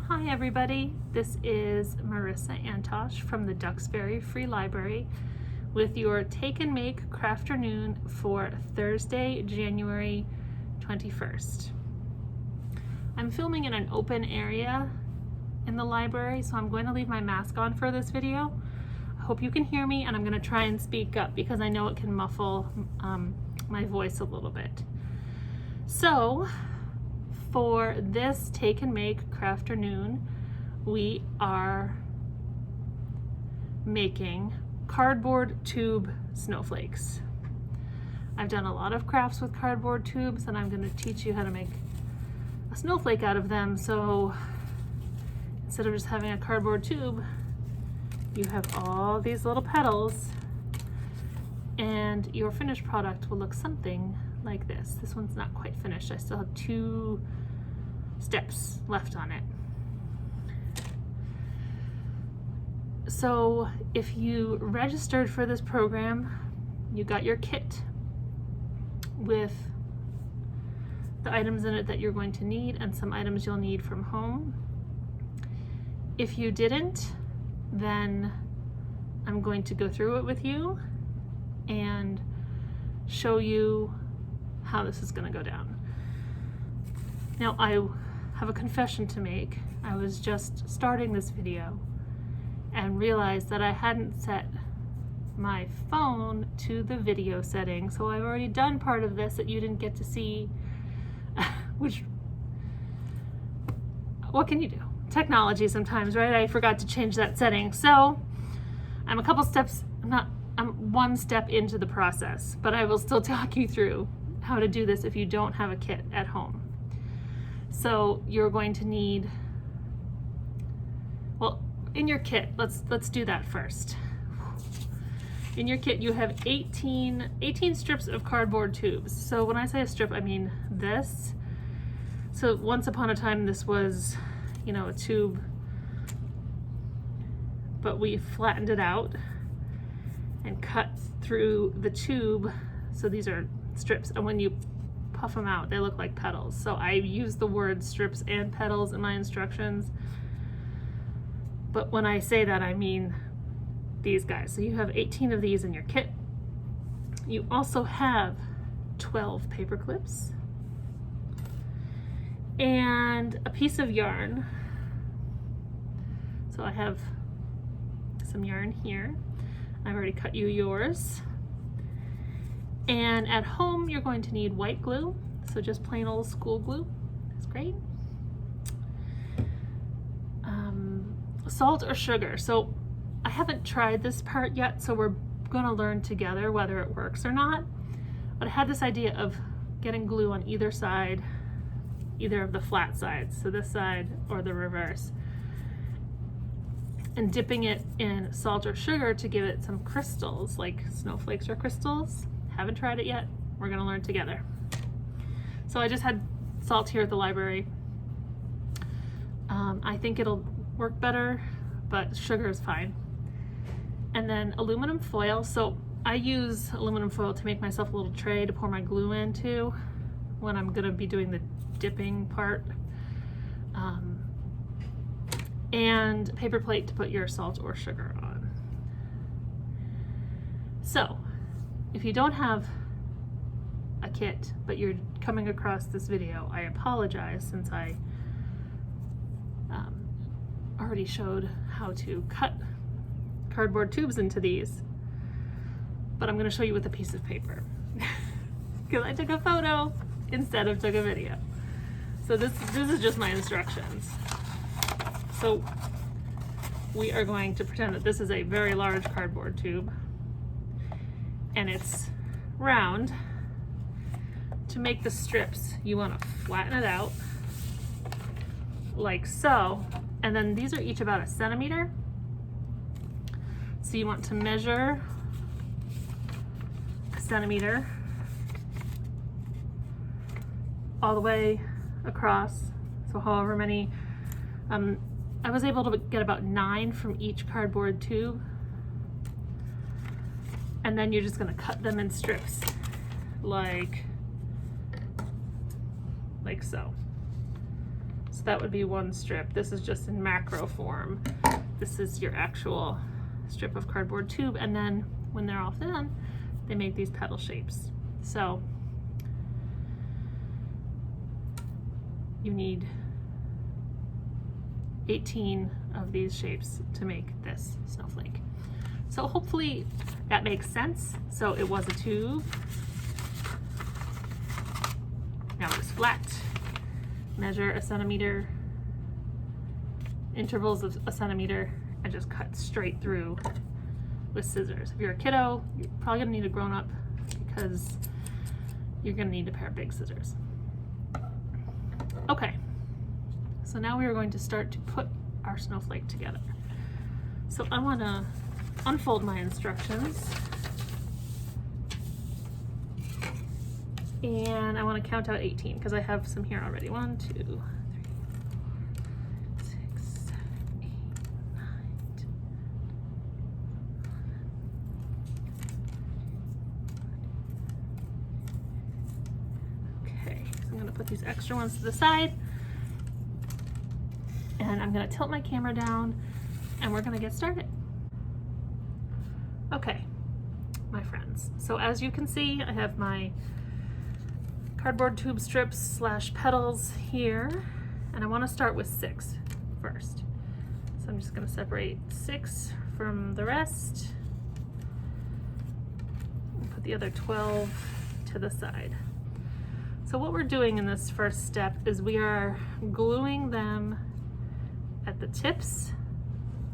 Hi everybody, this is Marissa Antosh from the Duxbury Free Library with your Take and Make Crafternoon for Thursday, January 21st. I'm filming in an open area in the library, so I'm going to leave my mask on for this video. I hope you can hear me, and I'm going to try and speak up because I know it can muffle my voice a little bit. So, for this Take and Make Crafternoon, we are making cardboard tube snowflakes. I've done a lot of crafts with cardboard tubes, and I'm going to teach you how to make a snowflake out of them. So instead of just having a cardboard tube, you have all these little petals, and your finished product will look something like this. This one's not quite finished. I still have 2 steps left on it. So if you registered for this program, you got your kit with the items in it that you're going to need and some items you'll need from home. If you didn't, then I'm going to go through it with you and show you how this is going to go down. Now, I have a confession to make. I was just starting this video and realized that I hadn't set my phone to the video setting, so I've already done part of this that you didn't get to see, which, what can you do? Technology sometimes, right? I forgot to change that setting. So I'm I'm 1 step into the process, but I will still talk you through how to do this if you don't have a kit at home. So you're going to need, well, in your kit, let's do that first. In your kit, you have 18 strips of cardboard tubes. So when I say a strip, I mean this. So once upon a time, this was, you know, a tube, but we flattened it out and cut through the tube. So these are strips, and when you puff them out, they look like petals. So I use the word strips and petals in my instructions, but when I say that, I mean these guys. So you have 18 of these in your kit. You also have 12 paper clips and a piece of yarn. So I have some yarn here. I've already cut you yours. And at home, you're going to need white glue. So just plain old school glue. That's great. Salt or sugar. So I haven't tried this part yet, so we're gonna learn together whether it works or not. But I had this idea of getting glue on either side, either of the flat sides, so this side or the reverse, and dipping it in salt or sugar to give it some crystals, like snowflakes or crystals. Haven't tried it yet. We're gonna learn together. So I just had salt here at the library. I think it'll work better, but sugar is fine. And then aluminum foil. So I use aluminum foil to make myself a little tray to pour my glue into when I'm gonna be doing the dipping part. And paper plate to put your salt or sugar on. So if you don't have a kit, but you're coming across this video, I apologize, since I already showed how to cut cardboard tubes into these, but I'm going to show you with a piece of paper because I took a photo instead of took a video. So this is just my instructions. So we are going to pretend that this is a very large cardboard tube and it's round. To make the strips, you want to flatten it out like so, and then these are each about 1 centimeter. So you want to measure 1 centimeter all the way across, so however many. I was able to get about 9 from each cardboard tube, and then you're just going to cut them in strips like so. So that would be one strip. This is just in macro form. This is your actual strip of cardboard tube, and then when they're all done, they make these petal shapes. So you need 18 of these shapes to make this snowflake. So hopefully that makes sense. So it was a tube. Now it's flat. Measure a centimeter, intervals of a centimeter, and just cut straight through with scissors. If you're a kiddo, you're probably gonna need a grown-up because you're gonna need a pair of big scissors. Okay, so now we are going to start to put our snowflake together. So I wanna unfold my instructions, and I want to count out 18 because I have some here already. 1, 2, 3, 4, 6, 7, 8, 9, 10. Okay, so I'm going to put these extra ones to the side, and I'm going to tilt my camera down, and we're going to get started. Okay, my friends, so as you can see, I have my cardboard tube strips / petals here, and I want to start with 6 first. So I'm just going to separate 6 from the rest and put the other 12 to the side. So what we're doing in this first step is we are gluing them at the tips.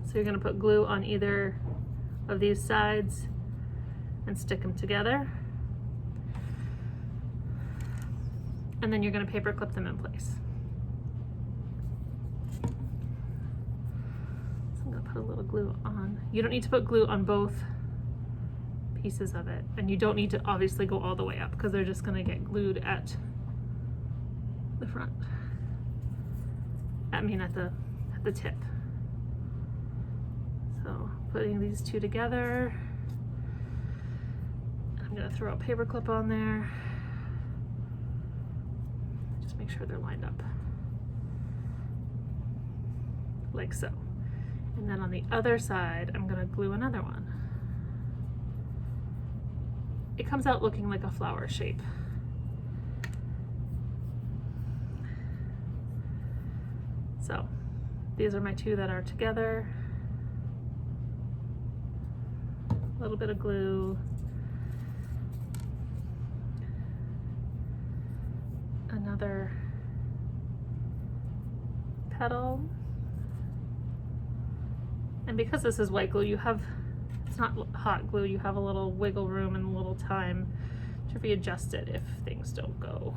So you're going to put glue on either of these sides and stick them together. And then you're going to paper clip them in place. So I'm going to put a little glue on. You don't need to put glue on both pieces of it, and you don't need to obviously go all the way up because they're just going to get glued at the front. I mean at the tip. So putting these two together, I'm going to throw a paper clip on there. Make sure they're lined up like so, and then on the other side I'm going to glue another one. It comes out looking like a flower shape. So these are my 2 that are together. A little bit of glue, another petal, and because this is white glue, it's not hot glue, you have a little wiggle room and a little time to readjust it if things don't go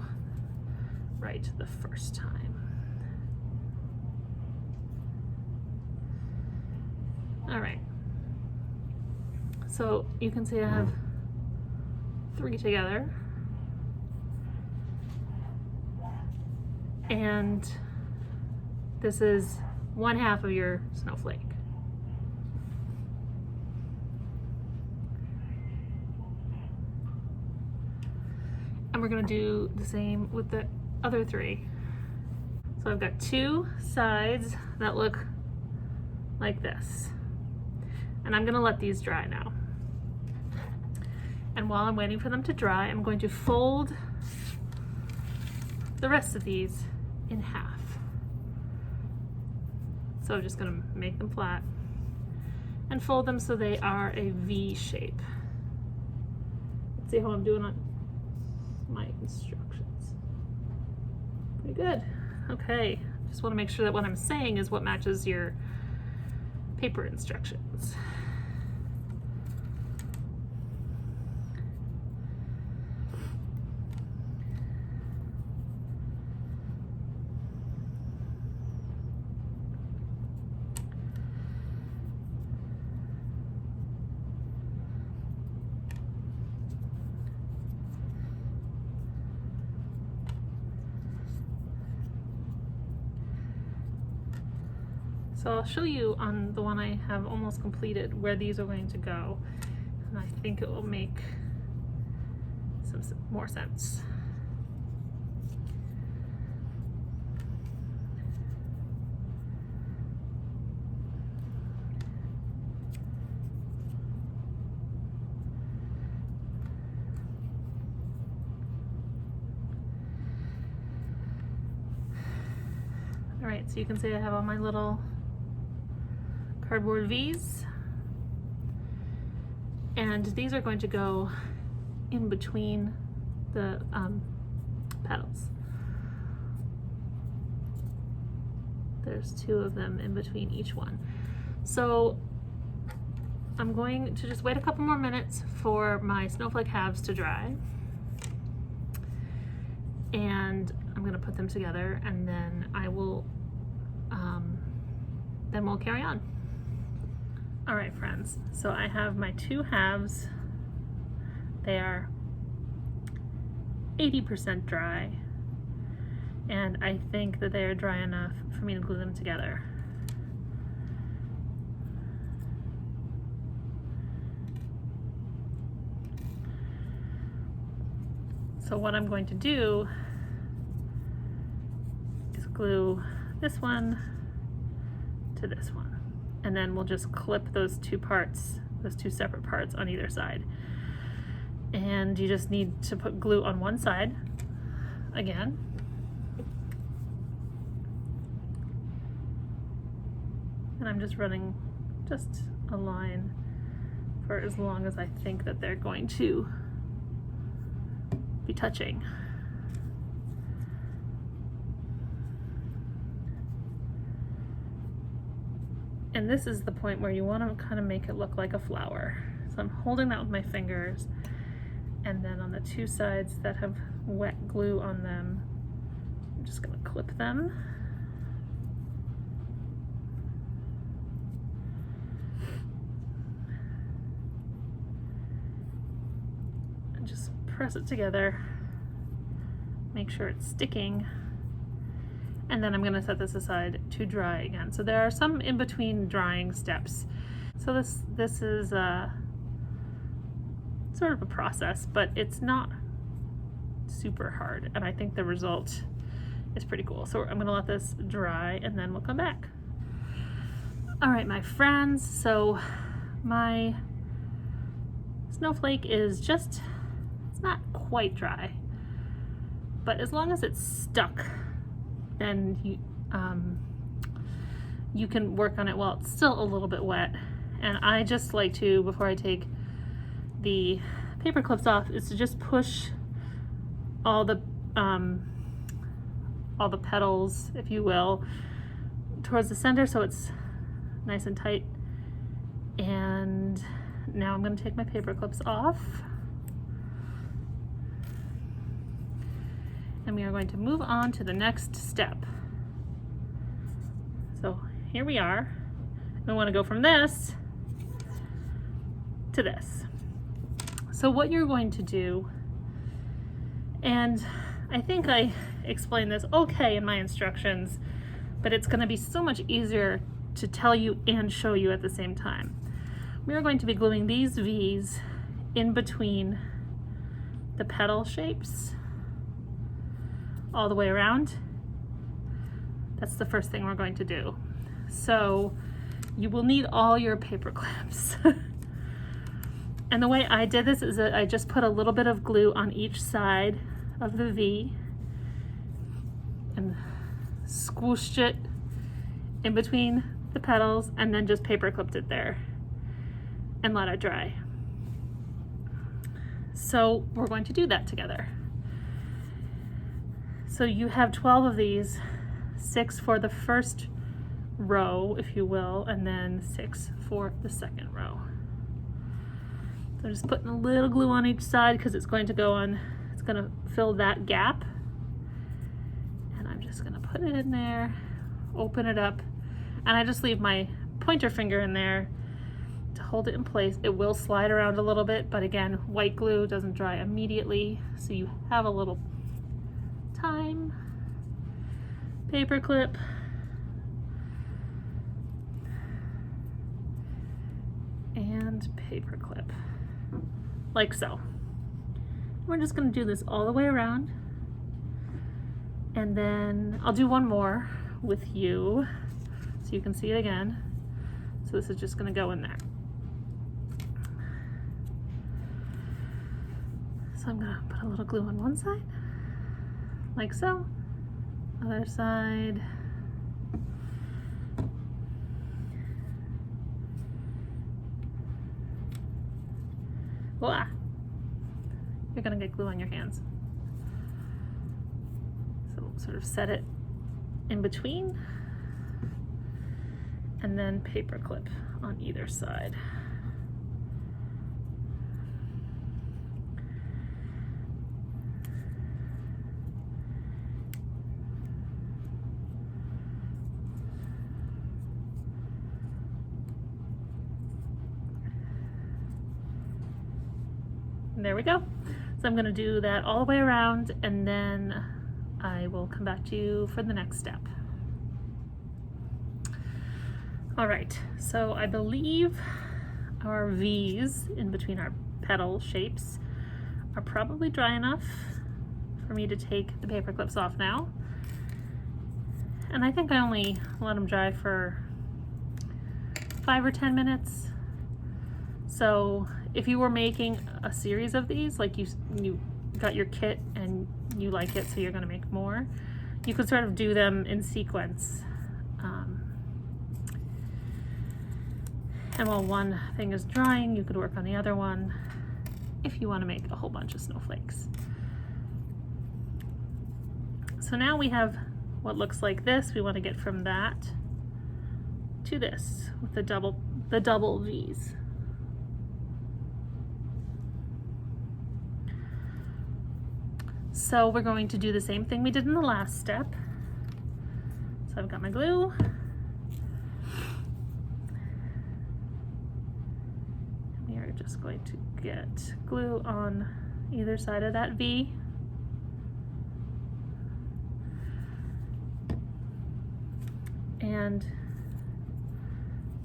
right the first time. All right, so you can see I have 3 together. And this is 1/2 of your snowflake. And we're going to do the same with the other 3. So I've got 2 sides that look like this. And I'm going to let these dry now. And while I'm waiting for them to dry, I'm going to fold the rest of these in half. So I'm just going to make them flat and fold them so they are a V shape. Let's see how I'm doing on my instructions. Pretty good. Okay, just want to make sure that what I'm saying is what matches your paper instructions. So I'll show you on the one I have almost completed where these are going to go, and I think it will make some more sense. All right, so you can see I have all my little cardboard V's, and these are going to go in between the petals. There's 2 of them in between each one. So I'm going to just wait a couple more minutes for my snowflake halves to dry, and I'm going to put them together, and then I will then we'll carry on. All right, friends, so I have my 2 halves. They are 80% dry, and I think that they are dry enough for me to glue them together. So what I'm going to do is glue this one to this one, and then we'll just clip those 2 parts, those 2 separate parts on either side. And you just need to put glue on one side again. And I'm just running just a line for as long as I think that they're going to be touching. And this is the point where you want to kind of make it look like a flower. So I'm holding that with my fingers, and then on the 2 sides that have wet glue on them, I'm just going to clip them. And just press it together, make sure it's sticking, and then I'm going to set this aside to dry again. So there are some in between drying steps. So this is sort of a process, but it's not super hard, and I think the result is pretty cool. So I'm going to let this dry, and then we'll come back. All right, my friends, so my snowflake is just, it's not quite dry, but as long as it's stuck, then you can work on it while it's still a little bit wet. And I just like to, before I take the paper clips off, is to just push all the petals, if you will, towards the center so it's nice and tight. And now I'm going to take my paper clips off, and we are going to move on to the next step. So here we are. We want to go from this to this. So what you're going to do, and I think I explained this okay in my instructions, but it's going to be so much easier to tell you and show you at the same time. We are going to be gluing these V's in between the petal shapes all the way around. That's the first thing we're going to do. So you will need all your paper clips. And the way I did this is that I just put a little bit of glue on each side of the V and squooshed it in between the petals, and then just paper clipped it there and let it dry. So we're going to do that together. So you have 12 of these, 6 for the first row, if you will, and then 6 for the second row. So I'm just putting a little glue on each side because it's going to go on, it's going to fill that gap. And I'm just going to put it in there, open it up, and I just leave my pointer finger in there to hold it in place. It will slide around a little bit, but again, white glue doesn't dry immediately, so you have a little time. Paper clip. And paper clip. Like so. We're just going to do this all the way around. And then I'll do one more with you so you can see it again. So this is just going to go in there. So I'm going to put a little glue on one side, like so. Other side, Voila! You're gonna get glue on your hands. So we'll sort of set it in between, and then paper clip on either side. There we go. So I'm going to do that all the way around, and then I will come back to you for the next step. All right, so I believe our V's in between our petal shapes are probably dry enough for me to take the paper clips off now. And I think I only let them dry for 5 or 10 minutes. So if you were making a series of these, like you got your kit and you like it, so you're going to make more, you could sort of do them in sequence. And while one thing is drying, you could work on the other one if you want to make a whole bunch of snowflakes. So now we have what looks like this. We want to get from that to this with the double V's. So we're going to do the same thing we did in the last step. So I've got my glue. We are just going to get glue on either side of that V. And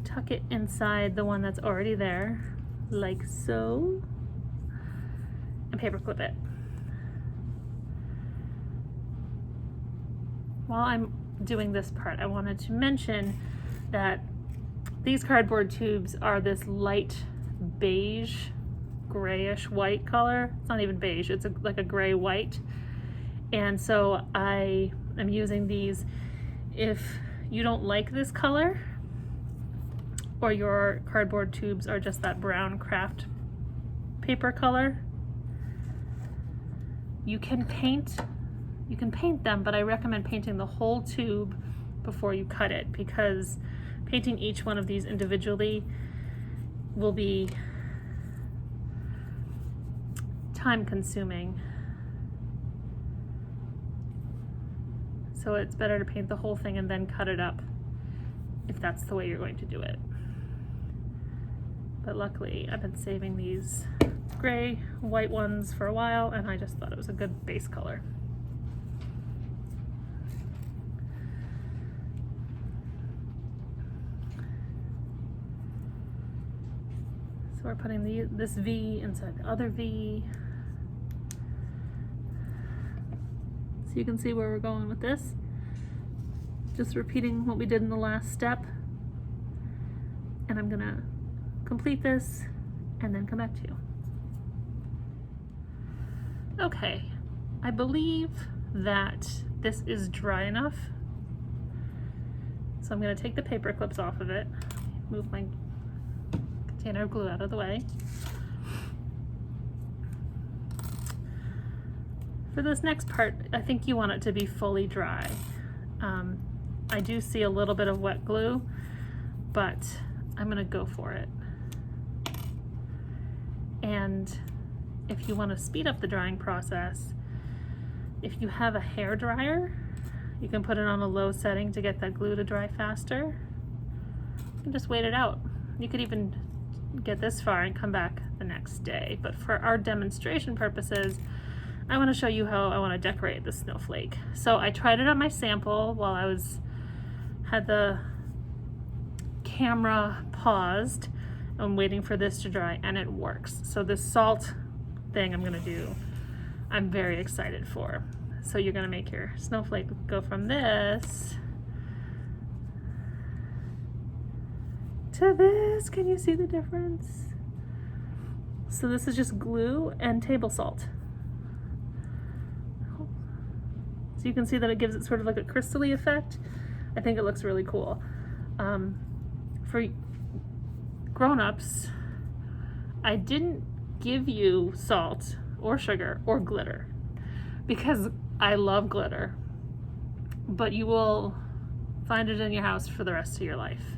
tuck it inside the one that's already there, like so, and paper clip it. While I'm doing this part, I wanted to mention that these cardboard tubes are this light beige, grayish white color. It's not even beige, it's like a gray white. And so I am using these. If you don't like this color, or your cardboard tubes are just that brown craft paper color, you can paint them, but I recommend painting the whole tube before you cut it, because painting each one of these individually will be time consuming. So it's better to paint the whole thing and then cut it up if that's the way you're going to do it. But luckily I've been saving these gray white ones for a while, and I just thought it was a good base color. So we're putting this V inside the other V. So you can see where we're going with this. Just repeating what we did in the last step. And I'm gonna complete this and then come back to you. Okay, I believe that this is dry enough. So I'm gonna take the paper clips off of it, move my container of glue out of the way. For this next part, I think you want it to be fully dry. I do see a little bit of wet glue, but I'm gonna go for it. And if you want to speed up the drying process, if you have a hair dryer, you can put it on a low setting to get that glue to dry faster. You can just wait it out. You could even get this far and come back the next day. But for our demonstration purposes, I want to show you how I want to decorate the snowflake. So I tried it on my sample while I had the camera paused. I'm waiting for this to dry, and it works. So this salt thing I'm gonna do, I'm very excited for. So you're gonna make your snowflake go from this to this. Can you see the difference? So this is just glue and table salt. So you can see that it gives it sort of like a crystally effect. I think it looks really cool. For grown-ups, I didn't give you salt or sugar or glitter, because I love glitter, but you will find it in your house for the rest of your life.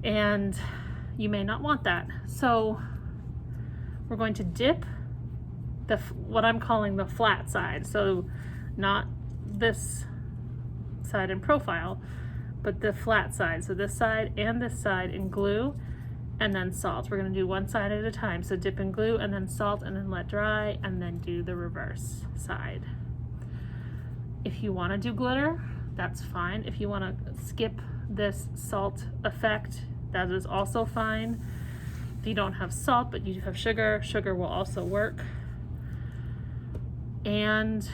And you may not want that. So we're going to dip what I'm calling the flat side. So not this side in profile, but the flat side. So this side and this side in glue, and then salt. We're gonna do one side at a time. So dip in glue and then salt and then let dry and then do the reverse side. If you wanna do glitter, that's fine. If you wanna skip this salt effect, that is also fine. If you don't have salt, but you have sugar, sugar will also work. And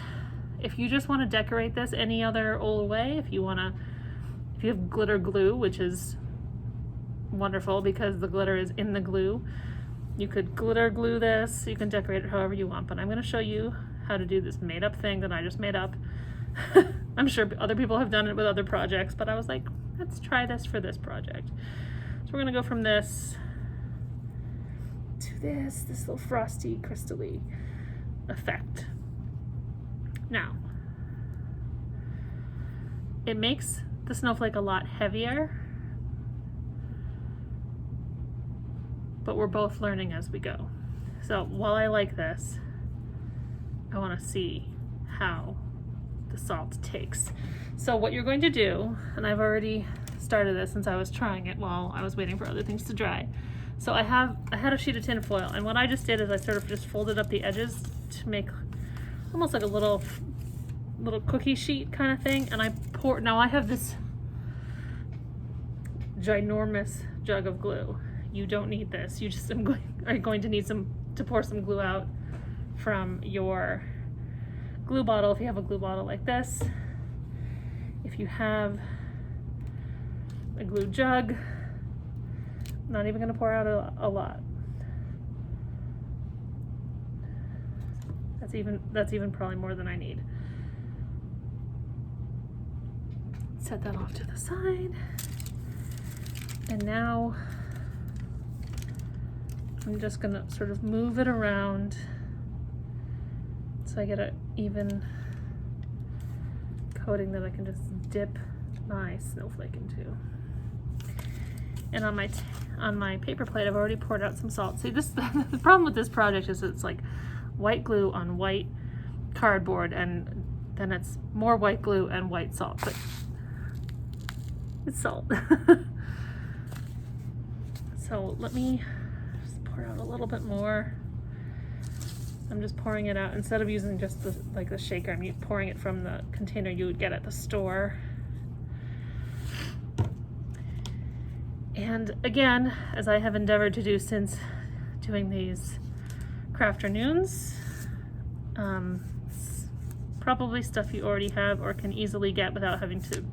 if you just wanna decorate this any other old way, if you have glitter glue, which is wonderful because the glitter is in the glue, you could glitter glue this, you can decorate it however you want, but I'm gonna show you how to do this made up thing that I just made up. I'm sure other people have done it with other projects, but I was like, let's try this for this project. So we're gonna go from this to this little frosty, crystally effect. Now, it makes the snowflake a lot heavier, but we're both learning as we go. So while I like this, I wanna see how the salt takes. So what you're going to do, and I've already started this since I was trying it while I was waiting for other things to dry. So I had a sheet of tin foil, and what I just did is I sort of just folded up the edges to make almost like a little cookie sheet kind of thing, and now I have this ginormous jug of glue. You don't need this. You just are going to need to pour some glue out from your glue bottle if you have a glue bottle like this. If you have a glue jug, I'm not even going to pour out a lot. That's even probably more than I need. Set that off to the side. And now I'm just gonna sort of move it around so I get an even coating that I can just dip my snowflake into. And on my paper plate, I've already poured out some salt. See, the problem with this project is it's like white glue on white cardboard, and then it's more white glue and white salt, but it's salt. So let me just pour out a little bit more. I'm just pouring it out instead of using just the shaker. I'm pouring it from the container you would get at the store. And again, as I have endeavored to do since doing these Crafternoons, probably stuff you already have or can easily get without having to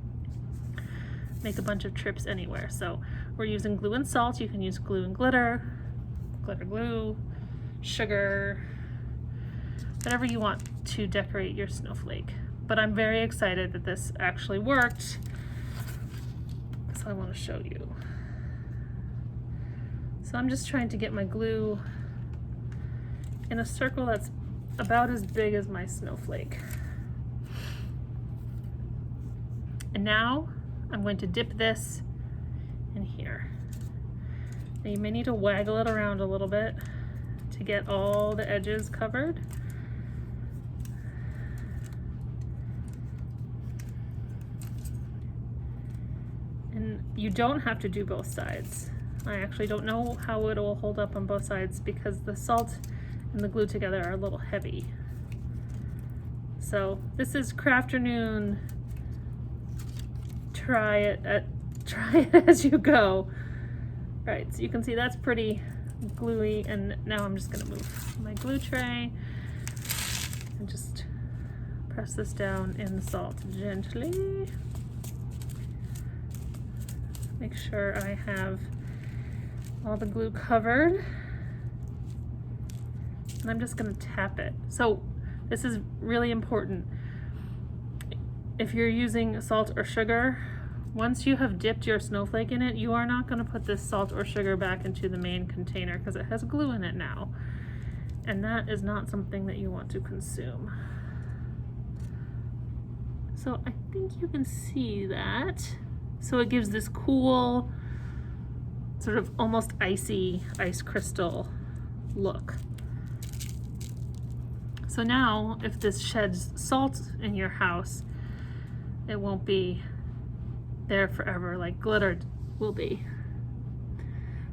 make a bunch of trips anywhere. So we're using glue and salt. You can use glue and glitter, glitter glue, sugar, whatever you want to decorate your snowflake. But I'm very excited that this actually worked, so I want to show you. So I'm just trying to get my glue in a circle that's about as big as my snowflake. And now I'm going to dip this in here. Now you may need to waggle it around a little bit to get all the edges covered. And you don't have to do both sides. I actually don't know how it will hold up on both sides because the salt and the glue together are a little heavy. So this is Crafternoon. Try it as you go. Right, so you can see that's pretty gluey, and now I'm just gonna move my glue tray and just press this down in the salt gently. Make sure I have all the glue covered. And I'm just gonna tap it. So this is really important. If you're using salt or sugar, once you have dipped your snowflake in it, you are not going to put this salt or sugar back into the main container because it has glue in it now. And that is not something that you want to consume. So I think you can see that. So it gives this cool, sort of almost icy ice crystal look. So now if this sheds salt in your house, it won't be there forever like glitter will be.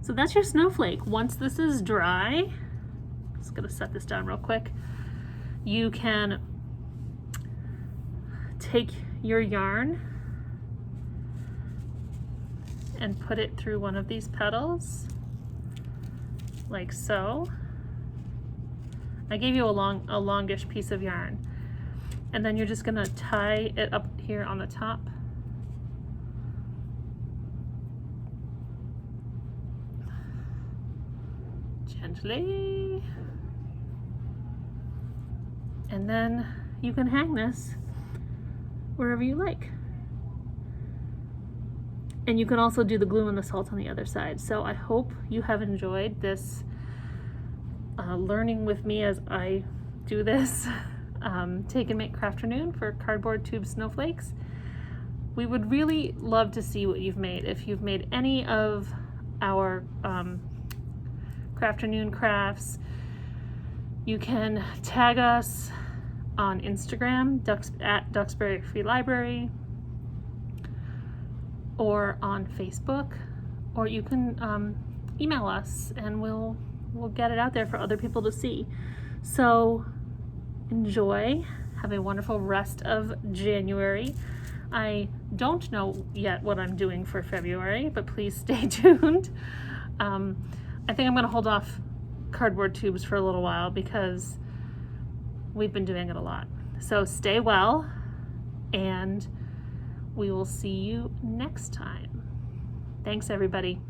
So that's your snowflake. Once this is dry, I'm just gonna set this down real quick. You can take your yarn and put it through one of these petals, like so. I gave you a longish piece of yarn. And then you're just gonna tie it up here on the top. Gently. And then you can hang this wherever you like. And you can also do the glue and the salt on the other side. So I hope you have enjoyed this learning with me as I do this. Take and make Crafternoon for cardboard tube snowflakes. We would really love to see what you've made. If you've made any of our Crafternoon crafts, you can tag us on Instagram, at Duxbury Free Library, or on Facebook, or you can email us and we'll get it out there for other people to see. So enjoy, have a wonderful rest of January. I don't know yet what I'm doing for February, but please stay tuned. I think I'm gonna hold off cardboard tubes for a little while because we've been doing it a lot. So stay well, and we will see you next time. Thanks, everybody.